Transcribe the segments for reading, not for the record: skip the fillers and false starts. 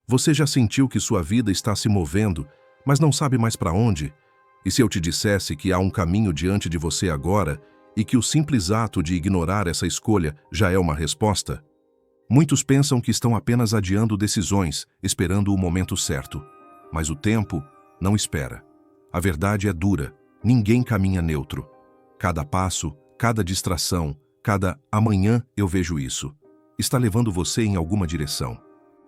Você já sentiu que sua vida está se movendo, mas não sabe mais para onde? E se eu te dissesse que há um caminho diante de você agora e que o simples ato de ignorar essa escolha já é uma resposta? Muitos pensam que estão apenas adiando decisões, esperando o momento certo. Mas o tempo não espera. A verdade é dura. Ninguém caminha neutro. Cada passo, cada distração, cada amanhã eu vejo isso, está levando você em alguma direção.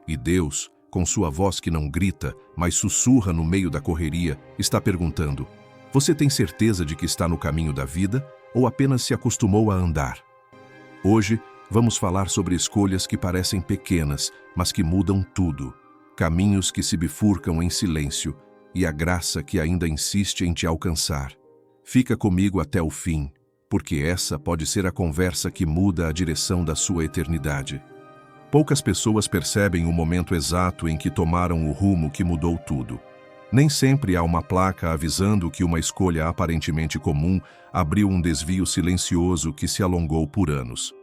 E Deus, com sua voz que não grita, mas sussurra no meio da correria, está perguntando: você tem certeza de que está no caminho da vida ou apenas se acostumou a andar? Hoje, vamos falar sobre escolhas que parecem pequenas, mas que mudam tudo. Caminhos que se bifurcam em silêncio e a graça que ainda insiste em te alcançar. Fica comigo até o fim, porque essa pode ser a conversa que muda a direção da sua eternidade. Poucas pessoas percebem o momento exato em que tomaram o rumo que mudou tudo. Nem sempre há uma placa avisando que uma escolha aparentemente comum abriu um desvio silencioso que se alongou por anos.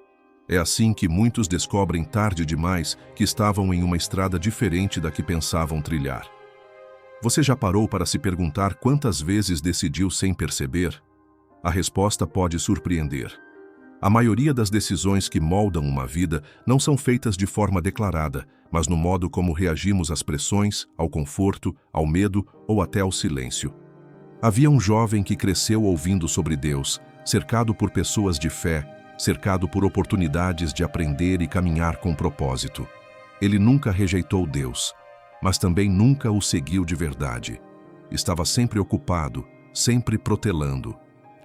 É assim que muitos descobrem tarde demais que estavam em uma estrada diferente da que pensavam trilhar. Você já parou para se perguntar quantas vezes decidiu sem perceber? A resposta pode surpreender. A maioria das decisões que moldam uma vida não são feitas de forma declarada, mas no modo como reagimos às pressões, ao conforto, ao medo ou até ao silêncio. Havia um jovem que cresceu ouvindo sobre Deus, cercado por pessoas de fé, cercado por oportunidades de aprender e caminhar com propósito. Ele nunca rejeitou Deus, mas também nunca o seguiu de verdade. Estava sempre ocupado, sempre protelando.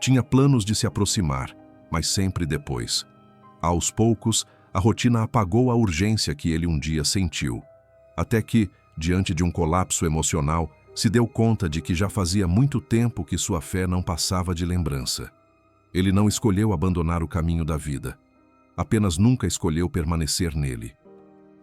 Tinha planos de se aproximar, mas sempre depois. Aos poucos, a rotina apagou a urgência que ele um dia sentiu. Até que, diante de um colapso emocional, se deu conta de que já fazia muito tempo que sua fé não passava de lembrança. Ele não escolheu abandonar o caminho da vida. Apenas nunca escolheu permanecer nele.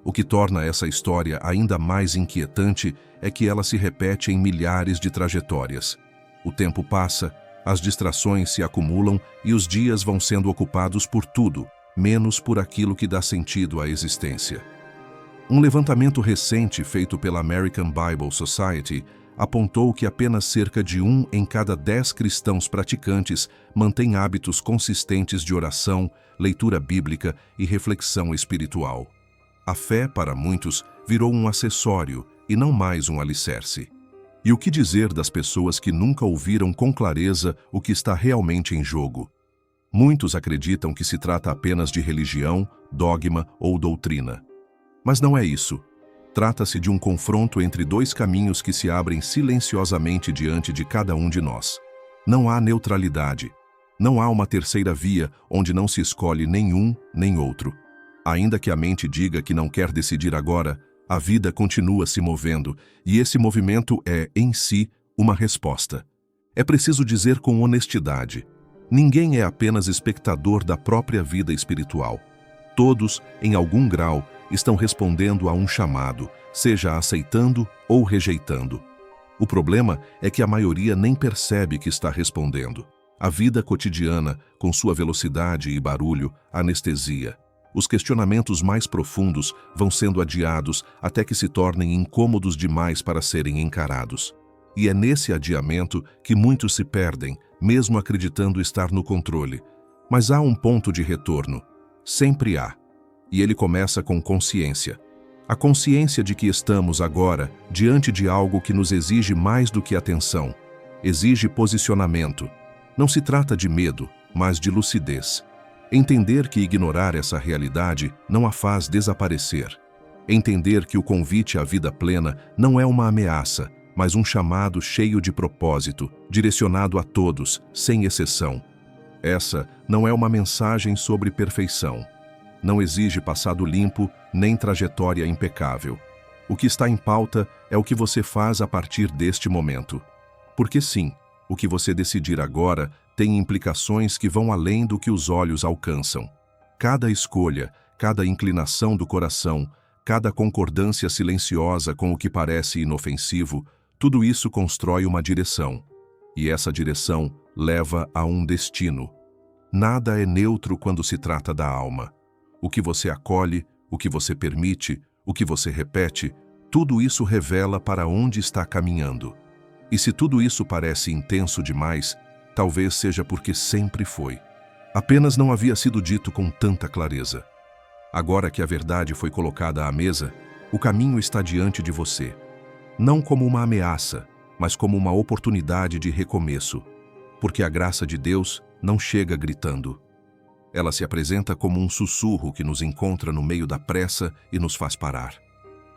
O que torna essa história ainda mais inquietante é que ela se repete em milhares de trajetórias. O tempo passa, as distrações se acumulam e os dias vão sendo ocupados por tudo, menos por aquilo que dá sentido à existência. Um levantamento recente feito pela American Bible Society apontou que apenas cerca de 1 em cada 10 cristãos praticantes mantém hábitos consistentes de oração, leitura bíblica e reflexão espiritual. A fé, para muitos, virou um acessório e não mais um alicerce. E o que dizer das pessoas que nunca ouviram com clareza o que está realmente em jogo? Muitos acreditam que se trata apenas de religião, dogma ou doutrina. Mas não é isso. Trata-se de um confronto entre dois caminhos que se abrem silenciosamente diante de cada um de nós. Não há neutralidade. Não há uma terceira via onde não se escolhe nenhum nem outro. Ainda que a mente diga que não quer decidir agora, a vida continua se movendo, e esse movimento é, em si, uma resposta. É preciso dizer com honestidade: ninguém é apenas espectador da própria vida espiritual. Todos, em algum grau, estão respondendo a um chamado, seja aceitando ou rejeitando. O problema é que a maioria nem percebe que está respondendo. A vida cotidiana, com sua velocidade e barulho, anestesia. Os questionamentos mais profundos vão sendo adiados até que se tornem incômodos demais para serem encarados. E é nesse adiamento que muitos se perdem, mesmo acreditando estar no controle. Mas há um ponto de retorno. Sempre há. E ele começa com consciência. A consciência de que estamos agora diante de algo que nos exige mais do que atenção. Exige posicionamento. Não se trata de medo, mas de lucidez. Entender que ignorar essa realidade não a faz desaparecer. Entender que o convite à vida plena não é uma ameaça, mas um chamado cheio de propósito, direcionado a todos, sem exceção. Essa não é uma mensagem sobre perfeição. Não exige passado limpo, nem trajetória impecável. O que está em pauta é o que você faz a partir deste momento. Porque sim, o que você decidir agora tem implicações que vão além do que os olhos alcançam. Cada escolha, cada inclinação do coração, cada concordância silenciosa com o que parece inofensivo, tudo isso constrói uma direção. E essa direção leva a um destino. Nada é neutro quando se trata da alma. O que você acolhe, o que você permite, o que você repete, Tudo isso revela para onde está caminhando. E se tudo isso parece intenso demais, talvez seja porque sempre foi. Apenas não havia sido dito com tanta clareza. Agora que a verdade foi colocada à mesa, o caminho está diante de você. Não como uma ameaça, mas como uma oportunidade de recomeço. Porque a graça de Deus não chega gritando. Ela se apresenta como um sussurro que nos encontra no meio da pressa e nos faz parar.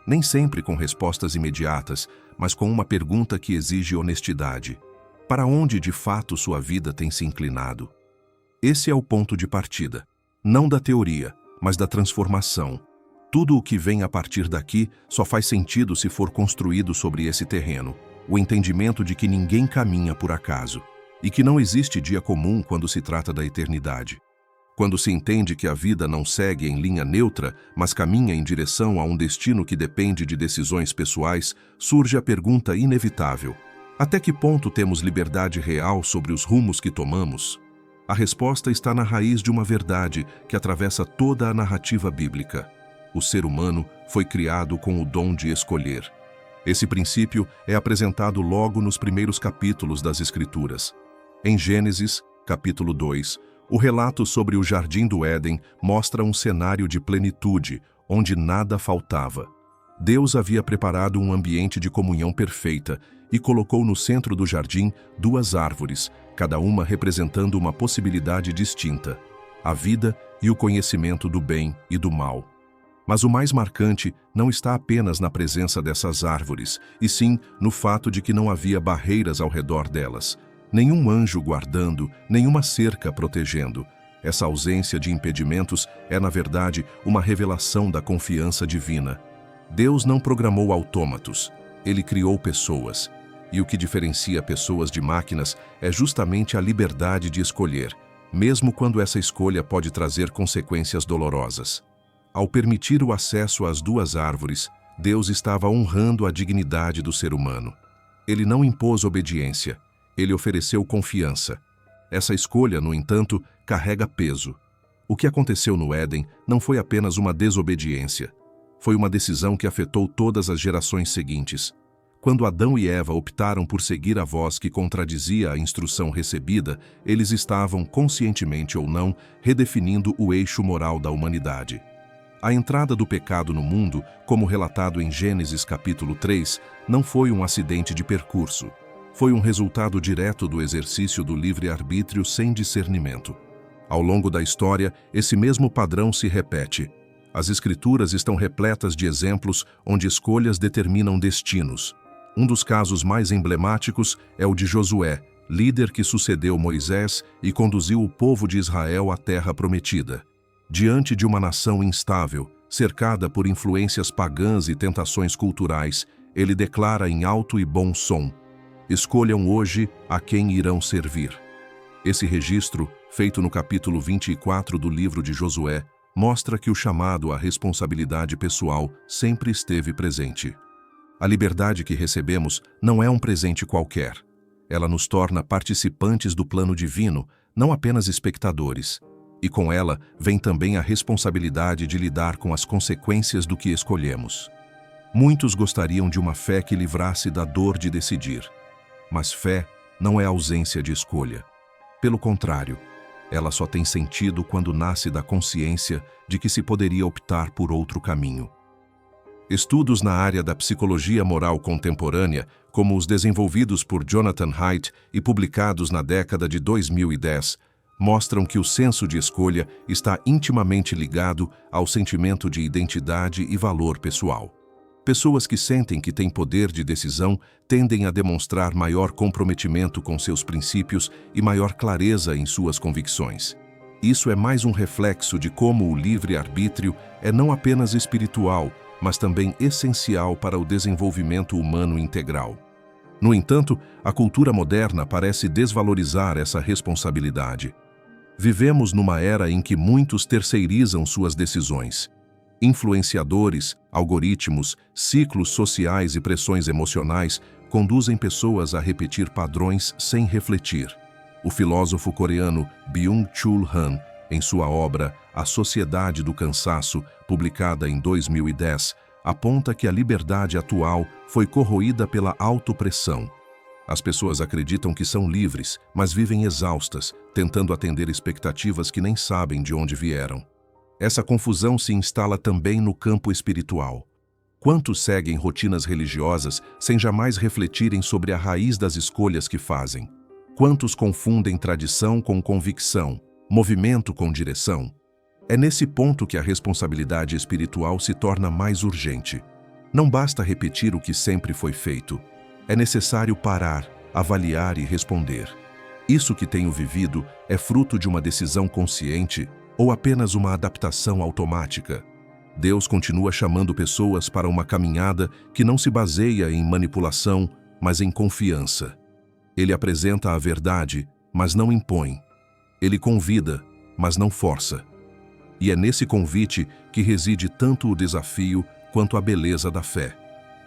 Nem sempre com respostas imediatas, mas com uma pergunta que exige honestidade. Para onde de fato sua vida tem se inclinado? Esse é o ponto de partida. Não da teoria, mas da transformação. Tudo o que vem a partir daqui só faz sentido se for construído sobre esse terreno. O entendimento de que ninguém caminha por acaso. E que não existe dia comum quando se trata da eternidade. Quando se entende que a vida não segue em linha neutra, mas caminha em direção a um destino que depende de decisões pessoais, surge a pergunta inevitável: até que ponto temos liberdade real sobre os rumos que tomamos? A resposta está na raiz de uma verdade que atravessa toda a narrativa bíblica. O ser humano foi criado com o dom de escolher. Esse princípio é apresentado logo nos primeiros capítulos das Escrituras. Em Gênesis, capítulo 2, o relato sobre o Jardim do Éden mostra um cenário de plenitude, onde nada faltava. Deus havia preparado um ambiente de comunhão perfeita e colocou no centro do jardim 2 árvores, cada uma representando uma possibilidade distinta: a vida e o conhecimento do bem e do mal. Mas o mais marcante não está apenas na presença dessas árvores, e sim no fato de que não havia barreiras ao redor delas. Nenhum anjo guardando, nenhuma cerca protegendo. Essa ausência de impedimentos é, na verdade, uma revelação da confiança divina. Deus não programou autômatos, Ele criou pessoas. E o que diferencia pessoas de máquinas é justamente a liberdade de escolher, mesmo quando essa escolha pode trazer consequências dolorosas. Ao permitir o acesso às 2 árvores, Deus estava honrando a dignidade do ser humano. Ele não impôs obediência. Ele ofereceu confiança. Essa escolha, no entanto, carrega peso. O que aconteceu no Éden não foi apenas uma desobediência. Foi uma decisão que afetou todas as gerações seguintes. Quando Adão e Eva optaram por seguir a voz que contradizia a instrução recebida, eles estavam, conscientemente ou não, redefinindo o eixo moral da humanidade. A entrada do pecado no mundo, como relatado em Gênesis capítulo 3, não foi um acidente de percurso. Foi um resultado direto do exercício do livre-arbítrio sem discernimento. Ao longo da história, esse mesmo padrão se repete. As Escrituras estão repletas de exemplos onde escolhas determinam destinos. Um dos casos mais emblemáticos é o de Josué, líder que sucedeu Moisés e conduziu o povo de Israel à terra prometida. Diante de uma nação instável, cercada por influências pagãs e tentações culturais, ele declara em alto e bom som: escolham hoje a quem irão servir. Esse registro, feito no capítulo 24 do livro de Josué, mostra que o chamado à responsabilidade pessoal sempre esteve presente. A liberdade que recebemos não é um presente qualquer. Ela nos torna participantes do plano divino, não apenas espectadores. E com ela vem também a responsabilidade de lidar com as consequências do que escolhemos. Muitos gostariam de uma fé que livrasse da dor de decidir. Mas fé não é ausência de escolha. Pelo contrário, ela só tem sentido quando nasce da consciência de que se poderia optar por outro caminho. Estudos na área da psicologia moral contemporânea, como os desenvolvidos por Jonathan Haidt e publicados na década de 2010, mostram que o senso de escolha está intimamente ligado ao sentimento de identidade e valor pessoal. Pessoas que sentem que têm poder de decisão tendem a demonstrar maior comprometimento com seus princípios e maior clareza em suas convicções. Isso é mais um reflexo de como o livre-arbítrio é não apenas espiritual, mas também essencial para o desenvolvimento humano integral. No entanto, a cultura moderna parece desvalorizar essa responsabilidade. Vivemos numa era em que muitos terceirizam suas decisões. Influenciadores, algoritmos, ciclos sociais e pressões emocionais conduzem pessoas a repetir padrões sem refletir. O filósofo coreano Byung-Chul Han, em sua obra A Sociedade do Cansaço, publicada em 2010, aponta que a liberdade atual foi corroída pela autopressão. As pessoas acreditam que são livres, mas vivem exaustas, tentando atender expectativas que nem sabem de onde vieram. Essa confusão se instala também no campo espiritual. Quantos seguem rotinas religiosas sem jamais refletirem sobre a raiz das escolhas que fazem? Quantos confundem tradição com convicção, movimento com direção? É nesse ponto que a responsabilidade espiritual se torna mais urgente. Não basta repetir o que sempre foi feito. É necessário parar, avaliar e responder. Isso que tenho vivido é fruto de uma decisão consciente ou apenas uma adaptação automática? Deus continua chamando pessoas para uma caminhada que não se baseia em manipulação, mas em confiança. Ele apresenta a verdade, mas não impõe. Ele convida, mas não força. E é nesse convite que reside tanto o desafio quanto a beleza da fé.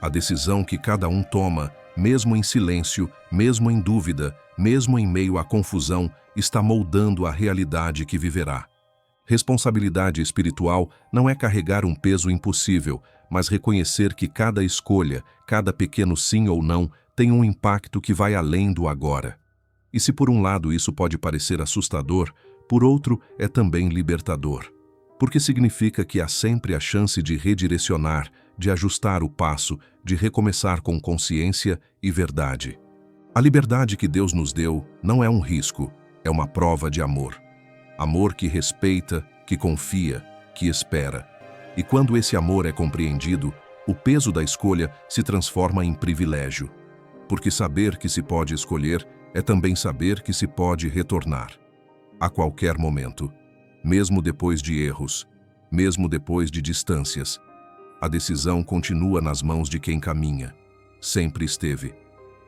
A decisão que cada um toma, mesmo em silêncio, mesmo em dúvida, mesmo em meio à confusão, está moldando a realidade que viverá. Responsabilidade espiritual não é carregar um peso impossível, mas reconhecer que cada escolha, cada pequeno sim ou não, tem um impacto que vai além do agora. E se por um lado isso pode parecer assustador, por outro é também libertador. Porque significa que há sempre a chance de redirecionar, de ajustar o passo, de recomeçar com consciência e verdade. A liberdade que Deus nos deu não é um risco, é uma prova de amor. Amor que respeita, que confia, que espera. E quando esse amor é compreendido, o peso da escolha se transforma em privilégio. Porque saber que se pode escolher é também saber que se pode retornar. A qualquer momento. Mesmo depois de erros, mesmo depois de distâncias. A decisão continua nas mãos de quem caminha. Sempre esteve.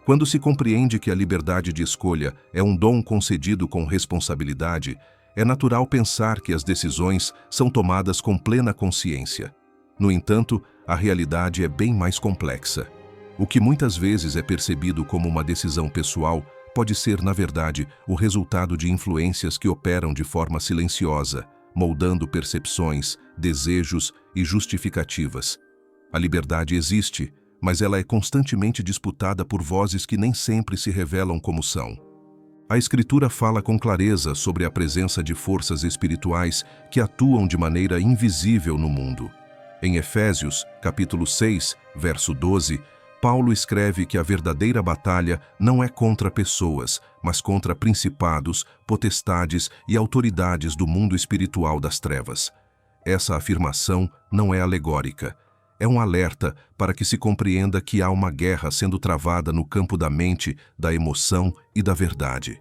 Quando se compreende que a liberdade de escolha é um dom concedido com responsabilidade, é natural pensar que as decisões são tomadas com plena consciência. No entanto, a realidade é bem mais complexa. O que muitas vezes é percebido como uma decisão pessoal pode ser, na verdade, o resultado de influências que operam de forma silenciosa, moldando percepções, desejos e justificativas. A liberdade existe, mas ela é constantemente disputada por vozes que nem sempre se revelam como são. A Escritura fala com clareza sobre a presença de forças espirituais que atuam de maneira invisível no mundo. Em Efésios, capítulo 6, verso 12, Paulo escreve que a verdadeira batalha não é contra pessoas, mas contra principados, potestades e autoridades do mundo espiritual das trevas. Essa afirmação não é alegórica. É um alerta para que se compreenda que há uma guerra sendo travada no campo da mente, da emoção e da verdade.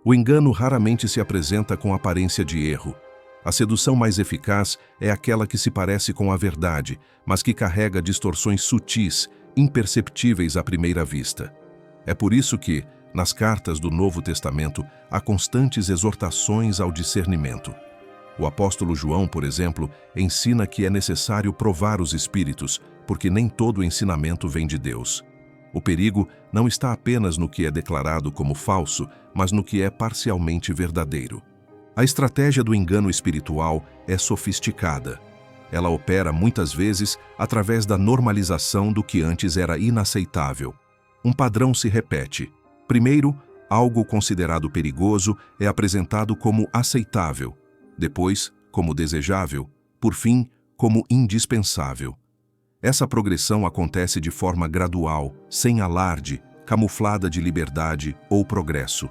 O engano raramente se apresenta com aparência de erro. A sedução mais eficaz é aquela que se parece com a verdade, mas que carrega distorções sutis, imperceptíveis à primeira vista. É por isso que, nas cartas do Novo Testamento, há constantes exortações ao discernimento. O apóstolo João, por exemplo, ensina que é necessário provar os espíritos, porque nem todo ensinamento vem de Deus. O perigo não está apenas no que é declarado como falso, mas no que é parcialmente verdadeiro. A estratégia do engano espiritual é sofisticada. Ela opera muitas vezes através da normalização do que antes era inaceitável. Um padrão se repete. Primeiro, algo considerado perigoso é apresentado como aceitável. Depois, como desejável, por fim, como indispensável. Essa progressão acontece de forma gradual, sem alarde, camuflada de liberdade ou progresso.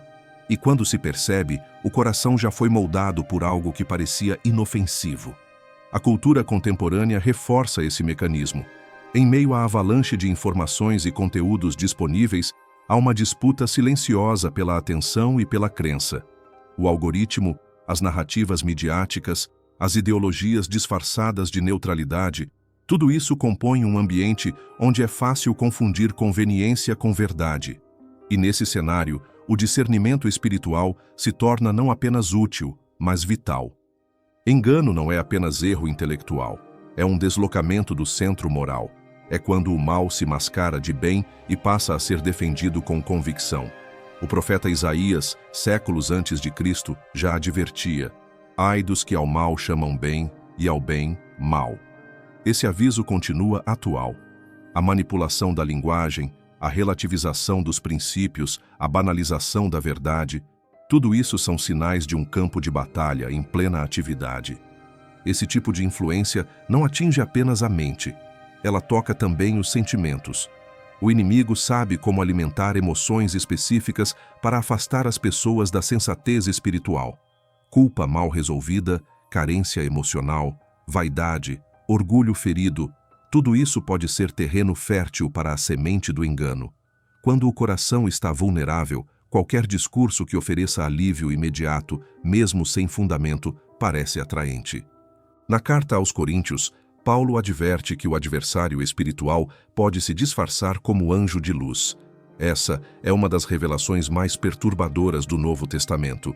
E quando se percebe, o coração já foi moldado por algo que parecia inofensivo. A cultura contemporânea reforça esse mecanismo. Em meio à avalanche de informações e conteúdos disponíveis, há uma disputa silenciosa pela atenção e pela crença. O algoritmo, as narrativas midiáticas, as ideologias disfarçadas de neutralidade, tudo isso compõe um ambiente onde é fácil confundir conveniência com verdade. E nesse cenário, o discernimento espiritual se torna não apenas útil, mas vital. Engano não é apenas erro intelectual, é um deslocamento do centro moral. É quando o mal se mascara de bem e passa a ser defendido com convicção. O profeta Isaías, séculos antes de Cristo, já advertia: ai dos que ao mal chamam bem e ao bem, mal. esse aviso continua atual. A manipulação da linguagem, a relativização dos princípios, a banalização da verdade, tudo isso são sinais de um campo de batalha em plena atividade. Esse tipo de influência não atinge apenas a mente, ela toca também os sentimentos. O inimigo sabe como alimentar emoções específicas para afastar as pessoas da sensatez espiritual. Culpa mal resolvida, carência emocional, vaidade, orgulho ferido, tudo isso pode ser terreno fértil para a semente do engano. Quando o coração está vulnerável, qualquer discurso que ofereça alívio imediato, mesmo sem fundamento, parece atraente. Na carta aos Coríntios, Paulo adverte que o adversário espiritual pode se disfarçar como anjo de luz. Essa é uma das revelações mais perturbadoras do Novo Testamento.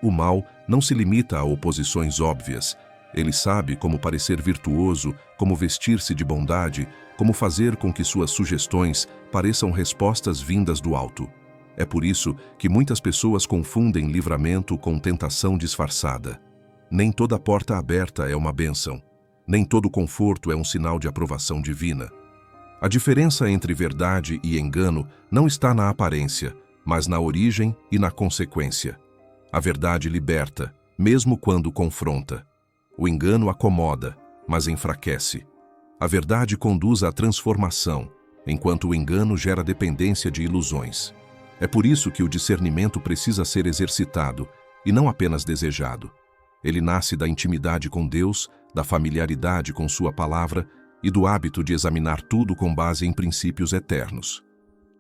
O mal não se limita a oposições óbvias. Ele sabe como parecer virtuoso, como vestir-se de bondade, como fazer com que suas sugestões pareçam respostas vindas do alto. É por isso que muitas pessoas confundem livramento com tentação disfarçada. Nem toda porta aberta é uma bênção. Nem todo conforto é um sinal de aprovação divina. A diferença entre verdade e engano não está na aparência, mas na origem e na consequência. A verdade liberta, mesmo quando confronta. O engano acomoda, mas enfraquece. A verdade conduz à transformação, enquanto o engano gera dependência de ilusões. É por isso que o discernimento precisa ser exercitado, e não apenas desejado. Ele nasce da intimidade com Deus, da familiaridade com sua palavra e do hábito de examinar tudo com base em princípios eternos.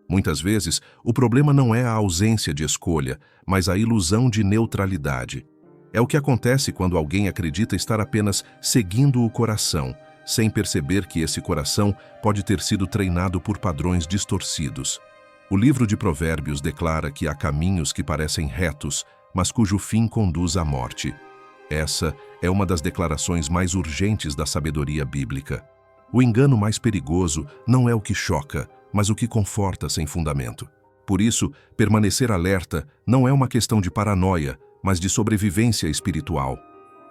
Muitas vezes, o problema não é a ausência de escolha, mas a ilusão de neutralidade. É o que acontece quando alguém acredita estar apenas seguindo o coração, sem perceber que esse coração pode ter sido treinado por padrões distorcidos. O livro de Provérbios declara que há caminhos que parecem retos, mas cujo fim conduz à morte. Essa é uma das declarações mais urgentes da sabedoria bíblica. O engano mais perigoso não é o que choca, mas o que conforta sem fundamento. Por isso, permanecer alerta não é uma questão de paranoia, mas de sobrevivência espiritual.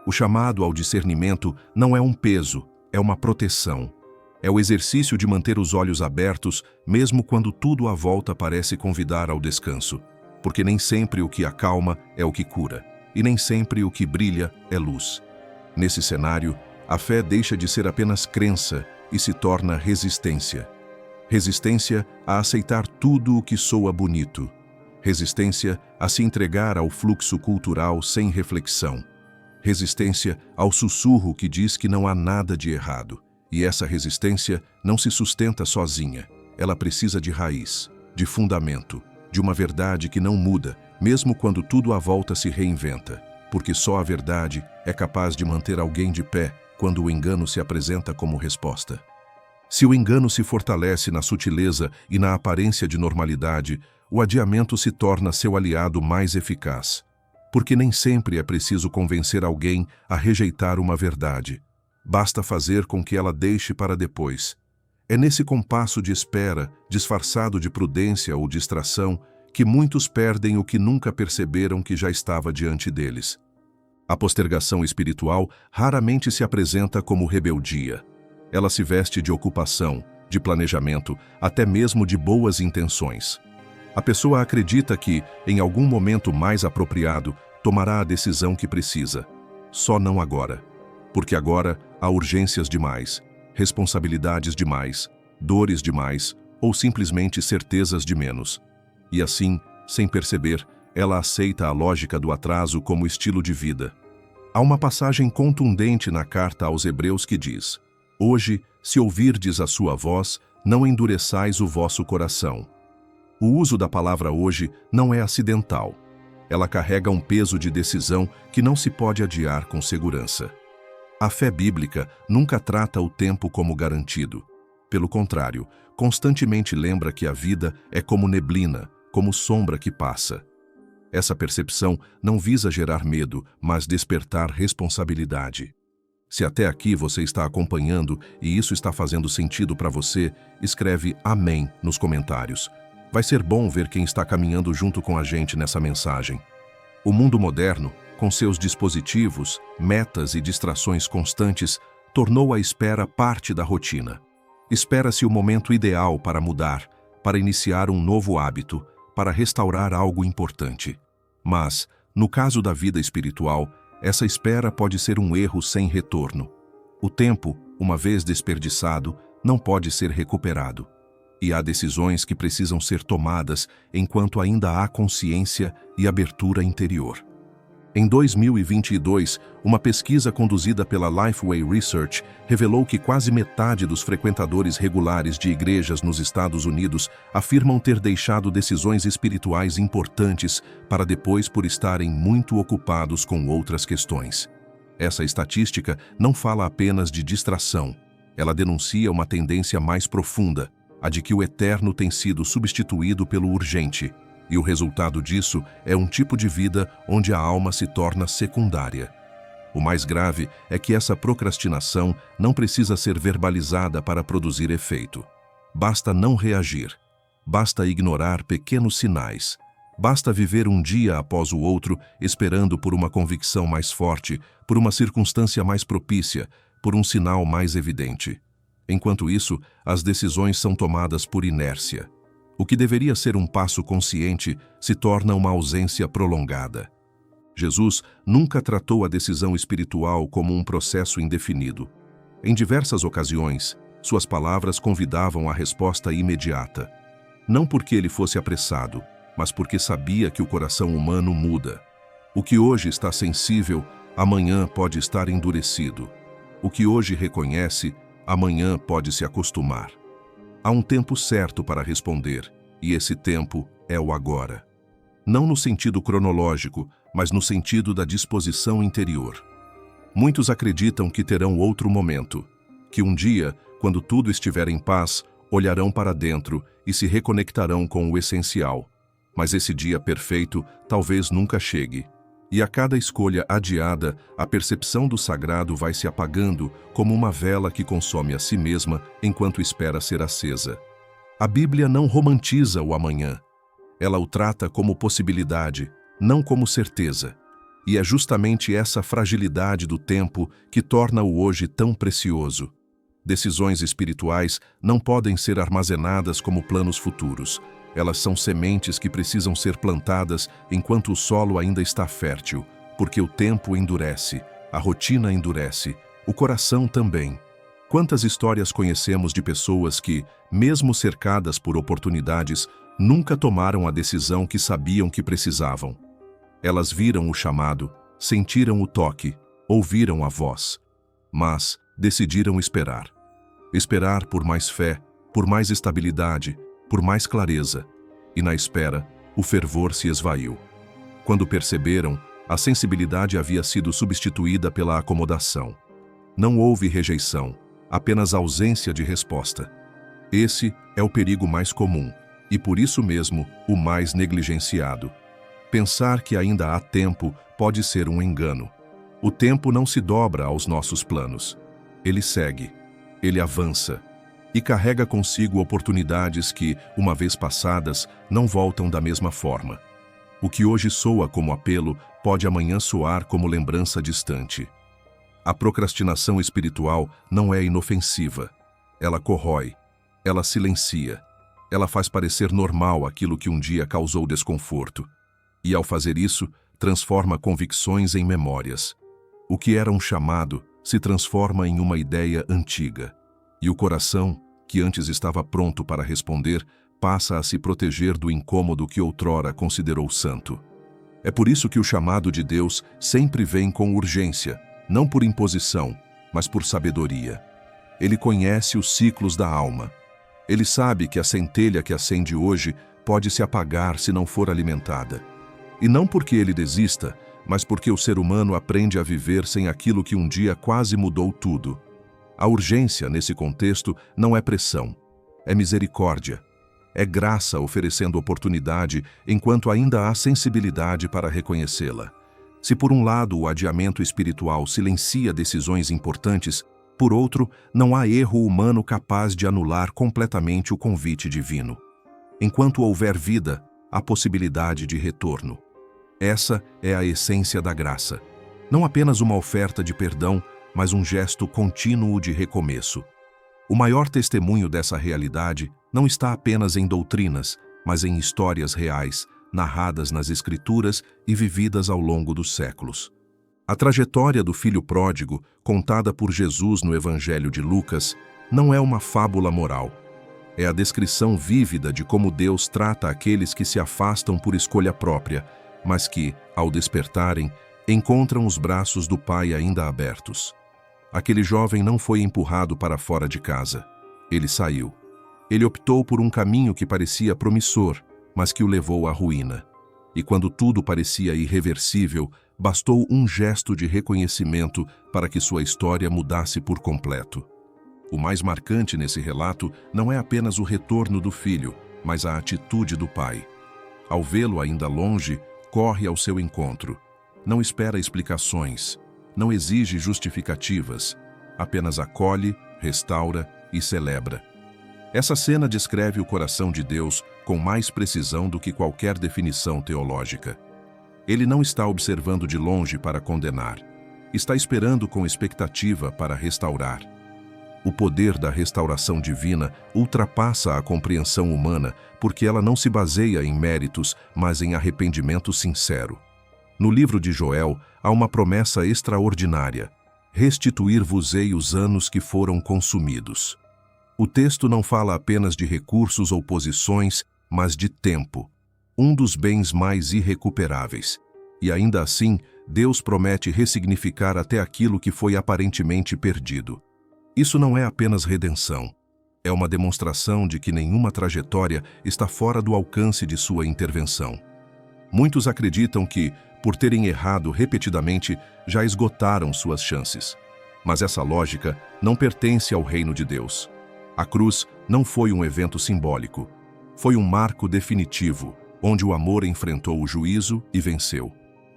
O chamado ao discernimento não é um peso, é uma proteção. É o exercício de manter os olhos abertos, mesmo quando tudo à volta parece convidar ao descanso. Porque nem sempre o que acalma é o que cura. E nem sempre o que brilha é luz. Nesse cenário, a fé deixa de ser apenas crença e se torna resistência. Resistência a aceitar tudo o que soa bonito. Resistência a se entregar ao fluxo cultural sem reflexão. Resistência ao sussurro que diz que não há nada de errado. E essa resistência não se sustenta sozinha. Ela precisa de raiz, de fundamento, de uma verdade que não muda, mesmo quando tudo à volta se reinventa, porque só a verdade é capaz de manter alguém de pé quando o engano se apresenta como resposta. Se o engano se fortalece na sutileza e na aparência de normalidade, o adiamento se torna seu aliado mais eficaz, porque nem sempre é preciso convencer alguém a rejeitar uma verdade. Basta fazer com que ela deixe para depois. É nesse compasso de espera, disfarçado de prudência ou distração, que muitos perdem o que nunca perceberam que já estava diante deles. A postergação espiritual raramente se apresenta como rebeldia. Ela se veste de ocupação, de planejamento, até mesmo de boas intenções. A pessoa acredita que, em algum momento mais apropriado, tomará a decisão que precisa. Só não agora. Porque agora há urgências demais, responsabilidades demais, dores demais ou simplesmente certezas de menos. E assim, sem perceber, ela aceita a lógica do atraso como estilo de vida. Há uma passagem contundente na carta aos Hebreus que diz: Hoje, se ouvirdes a sua voz, não endureçais o vosso coração. O uso da palavra hoje não é acidental. Ela carrega um peso de decisão que não se pode adiar com segurança. A fé bíblica nunca trata o tempo como garantido. Pelo contrário, constantemente lembra que a vida é como neblina, como sombra que passa. Essa percepção não visa gerar medo, mas despertar responsabilidade. Se até aqui você está acompanhando e isso está fazendo sentido para você, escreve Amém nos comentários. Vai ser bom ver quem está caminhando junto com a gente nessa mensagem. O mundo moderno, com seus dispositivos, metas e distrações constantes, tornou a espera parte da rotina. Espera-se o momento ideal para mudar, para iniciar um novo hábito, para restaurar algo importante. Mas, no caso da vida espiritual, essa espera pode ser um erro sem retorno. O tempo, uma vez desperdiçado, não pode ser recuperado. E há decisões que precisam ser tomadas enquanto ainda há consciência e abertura interior. Em 2022, uma pesquisa conduzida pela Lifeway Research revelou que quase metade dos frequentadores regulares de igrejas nos Estados Unidos afirmam ter deixado decisões espirituais importantes para depois por estarem muito ocupados com outras questões. Essa estatística não fala apenas de distração. Ela denuncia uma tendência mais profunda, a de que o eterno tem sido substituído pelo urgente. E o resultado disso é um tipo de vida onde a alma se torna secundária. O mais grave é que essa procrastinação não precisa ser verbalizada para produzir efeito. Basta não reagir. Basta ignorar pequenos sinais. Basta viver um dia após o outro esperando por uma convicção mais forte, por uma circunstância mais propícia, por um sinal mais evidente. Enquanto isso, as decisões são tomadas por inércia. O que deveria ser um passo consciente se torna uma ausência prolongada. Jesus nunca tratou a decisão espiritual como um processo indefinido. Em diversas ocasiões, suas palavras convidavam a resposta imediata. Não porque ele fosse apressado, mas porque sabia que o coração humano muda. O que hoje está sensível, amanhã pode estar endurecido. O que hoje reconhece, amanhã pode se acostumar. Há um tempo certo para responder, e esse tempo é o agora. Não no sentido cronológico, mas no sentido da disposição interior. Muitos acreditam que terão outro momento, que um dia, quando tudo estiver em paz, olharão para dentro e se reconectarão com o essencial. Mas esse dia perfeito talvez nunca chegue. E a cada escolha adiada, a percepção do sagrado vai se apagando como uma vela que consome a si mesma enquanto espera ser acesa. A Bíblia não romantiza o amanhã. Ela o trata como possibilidade, não como certeza. E é justamente essa fragilidade do tempo que torna o hoje tão precioso. Decisões espirituais não podem ser armazenadas como planos futuros. Elas são sementes que precisam ser plantadas enquanto o solo ainda está fértil, porque o tempo endurece, a rotina endurece, o coração também. Quantas histórias conhecemos de pessoas que, mesmo cercadas por oportunidades, nunca tomaram a decisão que sabiam que precisavam? Elas viram o chamado, sentiram o toque, ouviram a voz, mas decidiram esperar. Esperar por mais fé, por mais estabilidade, por mais clareza, e na espera, o fervor se esvaiu. Quando perceberam, a sensibilidade havia sido substituída pela acomodação. Não houve rejeição, apenas ausência de resposta. Esse é o perigo mais comum, e por isso mesmo, o mais negligenciado. Pensar que ainda há tempo pode ser um engano. O tempo não se dobra aos nossos planos. Ele segue, ele avança, e carrega consigo oportunidades que, uma vez passadas, não voltam da mesma forma. O que hoje soa como apelo pode amanhã soar como lembrança distante. A procrastinação espiritual não é inofensiva. Ela corrói, ela silencia, ela faz parecer normal aquilo que um dia causou desconforto. E ao fazer isso, transforma convicções em memórias. O que era um chamado se transforma em uma ideia antiga. E o coração, que antes estava pronto para responder, passa a se proteger do incômodo que outrora considerou santo. É por isso que o chamado de Deus sempre vem com urgência, não por imposição, mas por sabedoria. Ele conhece os ciclos da alma. Ele sabe que a centelha que acende hoje pode se apagar se não for alimentada. E não porque ele desista, mas porque o ser humano aprende a viver sem aquilo que um dia quase mudou tudo. A urgência, nesse contexto, não é pressão, é misericórdia. É graça oferecendo oportunidade enquanto ainda há sensibilidade para reconhecê-la. Se por um lado o adiamento espiritual silencia decisões importantes, por outro, não há erro humano capaz de anular completamente o convite divino. Enquanto houver vida, há possibilidade de retorno. Essa é a essência da graça. Não apenas uma oferta de perdão, mas um gesto contínuo de recomeço. O maior testemunho dessa realidade não está apenas em doutrinas, mas em histórias reais, narradas nas Escrituras e vividas ao longo dos séculos. A trajetória do filho pródigo, contada por Jesus no Evangelho de Lucas, não é uma fábula moral. É a descrição vívida de como Deus trata aqueles que se afastam por escolha própria, mas que, ao despertarem, encontram os braços do Pai ainda abertos. Aquele jovem não foi empurrado para fora de casa. Ele saiu. Ele optou por um caminho que parecia promissor, mas que o levou à ruína. E quando tudo parecia irreversível, bastou um gesto de reconhecimento para que sua história mudasse por completo. O mais marcante nesse relato não é apenas o retorno do filho, mas a atitude do pai. Ao vê-lo ainda longe, corre ao seu encontro. Não espera explicações, não exige justificativas, apenas acolhe, restaura e celebra. Essa cena descreve o coração de Deus com mais precisão do que qualquer definição teológica. Ele não está observando de longe para condenar, está esperando com expectativa para restaurar. O poder da restauração divina ultrapassa a compreensão humana porque ela não se baseia em méritos, mas em arrependimento sincero. No livro de Joel, há uma promessa extraordinária: restituir-vos-ei os anos que foram consumidos. O texto não fala apenas de recursos ou posições, mas de tempo, um dos bens mais irrecuperáveis. E ainda assim, Deus promete ressignificar até aquilo que foi aparentemente perdido. Isso não é apenas redenção. É uma demonstração de que nenhuma trajetória está fora do alcance de sua intervenção. Muitos acreditam que, por terem errado repetidamente, já esgotaram suas chances. Mas essa lógica não pertence ao reino de Deus. A cruz não foi um evento simbólico. Foi um marco definitivo, onde o amor enfrentou o juízo e venceu.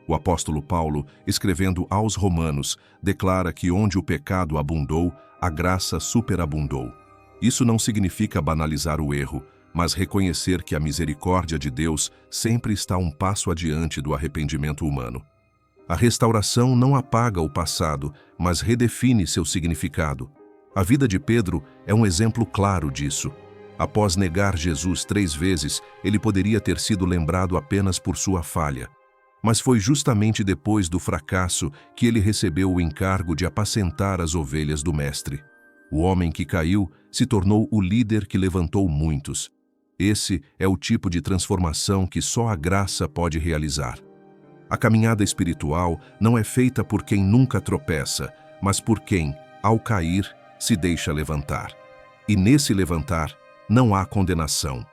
O apóstolo Paulo, escrevendo aos Romanos, declara que onde o pecado abundou, a graça superabundou. Isso não significa banalizar o erro, mas reconhecer que a misericórdia de Deus sempre está um passo adiante do arrependimento humano. A restauração não apaga o passado, mas redefine seu significado. A vida de Pedro é um exemplo claro disso. Após negar Jesus 3 vezes, ele poderia ter sido lembrado apenas por sua falha. Mas foi justamente depois do fracasso que ele recebeu o encargo de apacentar as ovelhas do Mestre. O homem que caiu se tornou o líder que levantou muitos. Esse é o tipo de transformação que só a graça pode realizar. A caminhada espiritual não é feita por quem nunca tropeça, mas por quem, ao cair, se deixa levantar. E nesse levantar, não há condenação,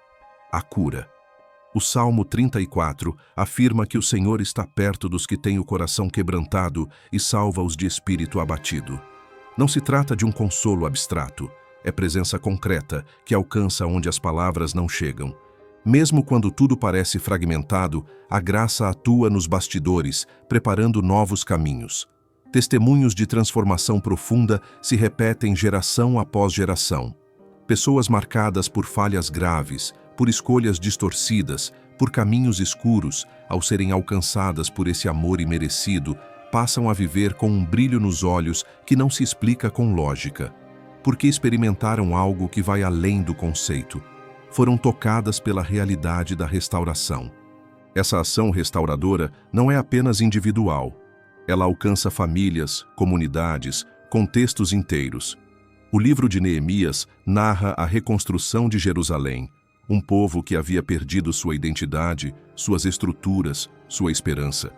há cura. O Salmo 34 afirma que o Senhor está perto dos que têm o coração quebrantado e salva-os de espírito abatido. Não se trata de um consolo abstrato, é presença concreta que alcança onde as palavras não chegam. Mesmo quando tudo parece fragmentado, a graça atua nos bastidores, preparando novos caminhos. Testemunhos de transformação profunda se repetem geração após geração. Pessoas marcadas por falhas graves, por escolhas distorcidas, por caminhos escuros, ao serem alcançadas por esse amor imerecido, passam a viver com um brilho nos olhos que não se explica com lógica, porque experimentaram algo que vai além do conceito. Foram tocadas pela realidade da restauração. Essa ação restauradora não é apenas individual. Ela alcança famílias, comunidades, contextos inteiros. O livro de Neemias narra a reconstrução de Jerusalém, um povo que havia perdido sua identidade, suas estruturas, sua esperança.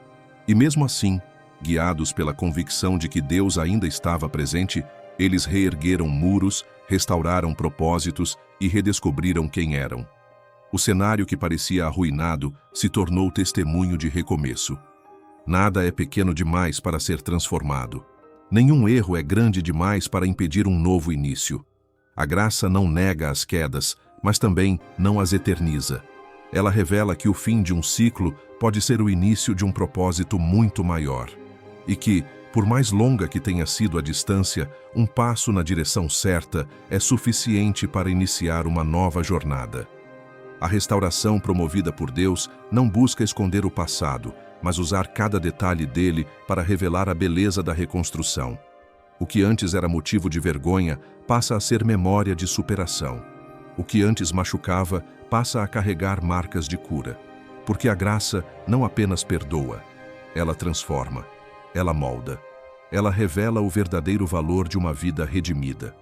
E mesmo assim, guiados pela convicção de que Deus ainda estava presente, eles reergueram muros, restauraram propósitos e redescobriram quem eram. O cenário que parecia arruinado se tornou testemunho de recomeço. Nada é pequeno demais para ser transformado. Nenhum erro é grande demais para impedir um novo início. A graça não nega as quedas, mas também não as eterniza. Ela revela que o fim de um ciclo pode ser o início de um propósito muito maior. E que, por mais longa que tenha sido a distância, um passo na direção certa é suficiente para iniciar uma nova jornada. A restauração promovida por Deus não busca esconder o passado, mas usar cada detalhe dele para revelar a beleza da reconstrução. O que antes era motivo de vergonha passa a ser memória de superação. O que antes machucava passa a carregar marcas de cura. Porque a graça não apenas perdoa, ela transforma, ela molda, ela revela o verdadeiro valor de uma vida redimida.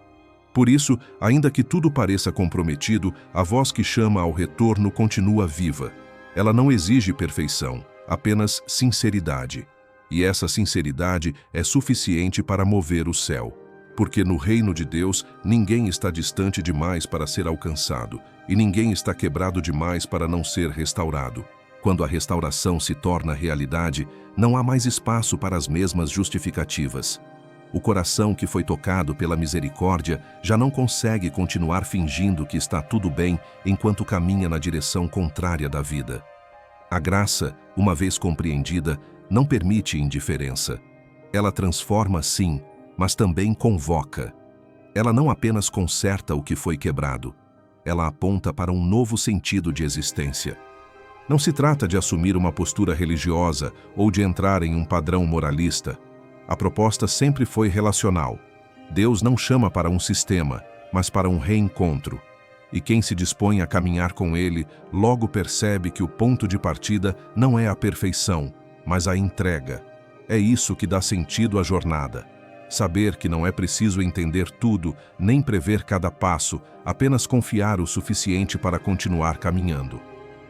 Por isso, ainda que tudo pareça comprometido, a voz que chama ao retorno continua viva. Ela não exige perfeição, apenas sinceridade. E essa sinceridade é suficiente para mover o céu. Porque no reino de Deus, ninguém está distante demais para ser alcançado, e ninguém está quebrado demais para não ser restaurado. Quando a restauração se torna realidade, não há mais espaço para as mesmas justificativas. O coração que foi tocado pela misericórdia já não consegue continuar fingindo que está tudo bem enquanto caminha na direção contrária da vida. A graça, uma vez compreendida, não permite indiferença. Ela transforma, sim, mas também convoca. Ela não apenas conserta o que foi quebrado, ela aponta para um novo sentido de existência. Não se trata de assumir uma postura religiosa ou de entrar em um padrão moralista. A proposta sempre foi relacional. Deus não chama para um sistema, mas para um reencontro. E quem se dispõe a caminhar com Ele, logo percebe que o ponto de partida não é a perfeição, mas a entrega. É isso que dá sentido à jornada. Saber que não é preciso entender tudo, nem prever cada passo, apenas confiar o suficiente para continuar caminhando.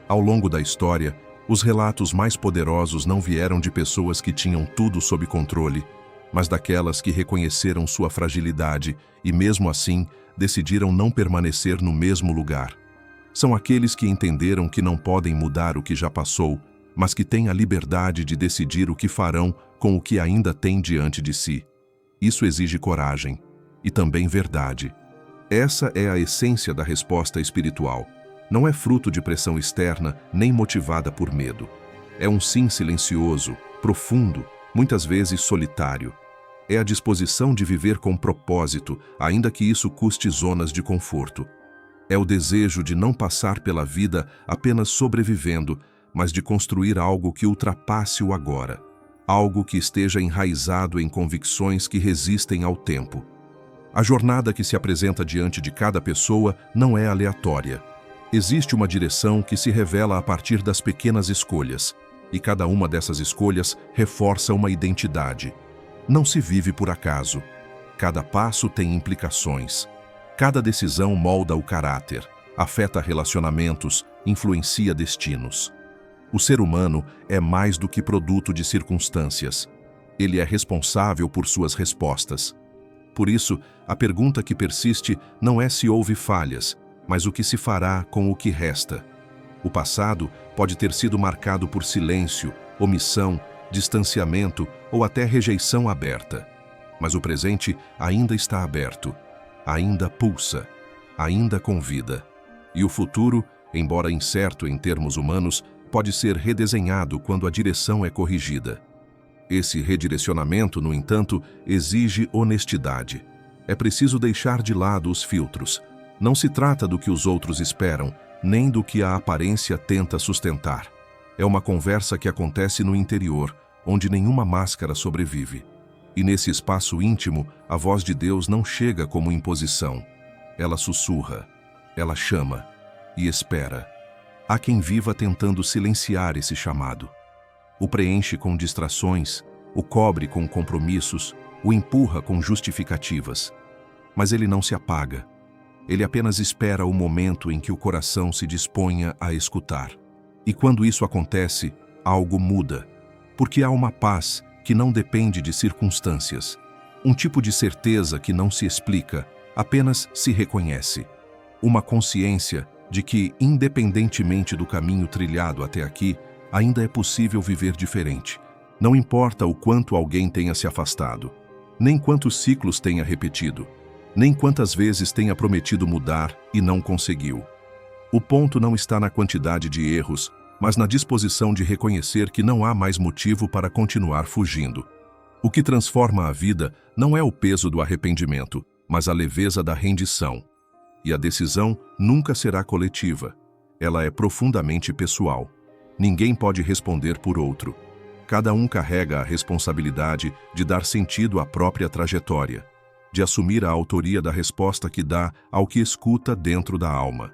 Ao longo da história, os relatos mais poderosos não vieram de pessoas que tinham tudo sob controle, mas daquelas que reconheceram sua fragilidade e, mesmo assim, decidiram não permanecer no mesmo lugar. São aqueles que entenderam que não podem mudar o que já passou, mas que têm a liberdade de decidir o que farão com o que ainda têm diante de si. Isso exige coragem e também verdade. Essa é a essência da resposta espiritual. Não é fruto de pressão externa, nem motivada por medo. É um sim silencioso, profundo, muitas vezes solitário. É a disposição de viver com propósito, ainda que isso custe zonas de conforto. É o desejo de não passar pela vida apenas sobrevivendo, mas de construir algo que ultrapasse o agora. Algo que esteja enraizado em convicções que resistem ao tempo. A jornada que se apresenta diante de cada pessoa não é aleatória. Existe uma direção que se revela a partir das pequenas escolhas, e cada uma dessas escolhas reforça uma identidade. Não se vive por acaso. Cada passo tem implicações. Cada decisão molda o caráter, afeta relacionamentos, influencia destinos. O ser humano é mais do que produto de circunstâncias. Ele é responsável por suas respostas. Por isso, a pergunta que persiste não é se houve falhas, mas o que se fará com o que resta. O passado pode ter sido marcado por silêncio, omissão, distanciamento ou até rejeição aberta. Mas o presente ainda está aberto, ainda pulsa, ainda convida. E o futuro, embora incerto em termos humanos, pode ser redesenhado quando a direção é corrigida. Esse redirecionamento, no entanto, exige honestidade. É preciso deixar de lado os filtros. Não se trata do que os outros esperam, nem do que a aparência tenta sustentar. É uma conversa que acontece no interior, onde nenhuma máscara sobrevive. E nesse espaço íntimo, a voz de Deus não chega como imposição. Ela sussurra, ela chama e espera. Há quem viva tentando silenciar esse chamado. O preenche com distrações, o cobre com compromissos, o empurra com justificativas. Mas ele não se apaga. Ele apenas espera o momento em que o coração se disponha a escutar. E quando isso acontece, algo muda. Porque há uma paz que não depende de circunstâncias. Um tipo de certeza que não se explica, apenas se reconhece. Uma consciência de que, independentemente do caminho trilhado até aqui, ainda é possível viver diferente. Não importa o quanto alguém tenha se afastado, nem quantos ciclos tenha repetido, nem quantas vezes tenha prometido mudar e não conseguiu. O ponto não está na quantidade de erros, mas na disposição de reconhecer que não há mais motivo para continuar fugindo. O que transforma a vida não é o peso do arrependimento, mas a leveza da rendição. E a decisão nunca será coletiva. Ela é profundamente pessoal. Ninguém pode responder por outro. Cada um carrega a responsabilidade de dar sentido à própria trajetória, de assumir a autoria da resposta que dá ao que escuta dentro da alma.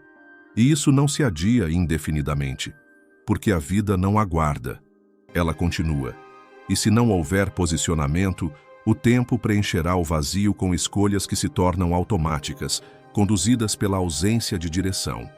E isso não se adia indefinidamente, porque a vida não aguarda, ela continua. E se não houver posicionamento, o tempo preencherá o vazio com escolhas que se tornam automáticas, conduzidas pela ausência de direção.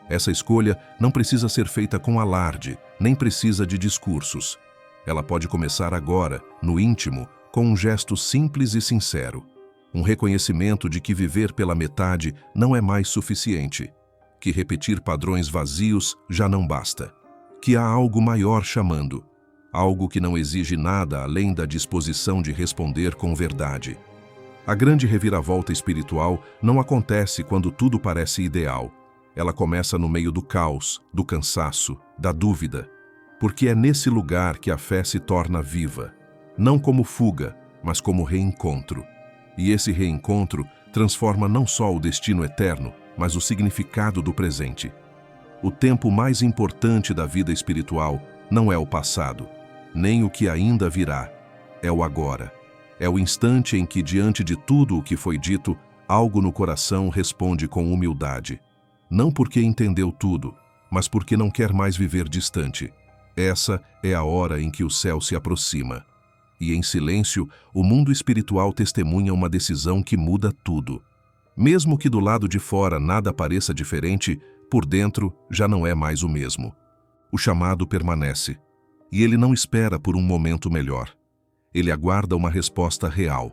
Essa escolha não precisa ser feita com alarde, nem precisa de discursos. Ela pode começar agora, no íntimo, com um gesto simples e sincero. Um reconhecimento de que viver pela metade não é mais suficiente, que repetir padrões vazios já não basta, que há algo maior chamando, algo que não exige nada além da disposição de responder com verdade. A grande reviravolta espiritual não acontece quando tudo parece ideal. Ela começa no meio do caos, do cansaço, da dúvida, porque é nesse lugar que a fé se torna viva, não como fuga, mas como reencontro. E esse reencontro transforma não só o destino eterno, mas o significado do presente. O tempo mais importante da vida espiritual não é o passado, nem o que ainda virá, é o agora. É o instante em que, diante de tudo o que foi dito, algo no coração responde com humildade. Não porque entendeu tudo, mas porque não quer mais viver distante. Essa é a hora em que o céu se aproxima. E em silêncio, o mundo espiritual testemunha uma decisão que muda tudo. Mesmo que do lado de fora nada pareça diferente, por dentro já não é mais o mesmo. O chamado permanece. E ele não espera por um momento melhor. Ele aguarda uma resposta real.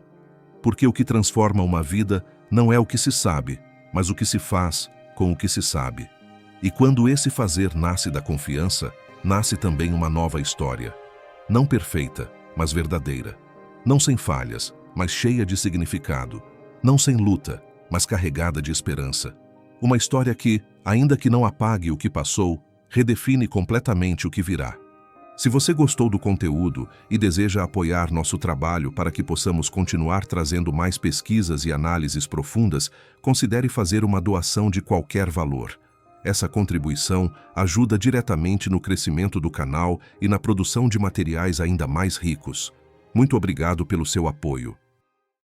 Porque o que transforma uma vida não é o que se sabe, mas o que se faz com o que se sabe. E quando esse fazer nasce da confiança, nasce também uma nova história. Não perfeita, mas verdadeira. Não sem falhas, mas cheia de significado. Não sem luta, mas carregada de esperança. Uma história que, ainda que não apague o que passou, redefine completamente o que virá. Se você gostou do conteúdo e deseja apoiar nosso trabalho para que possamos continuar trazendo mais pesquisas e análises profundas, considere fazer uma doação de qualquer valor. Essa contribuição ajuda diretamente no crescimento do canal e na produção de materiais ainda mais ricos. Muito obrigado pelo seu apoio.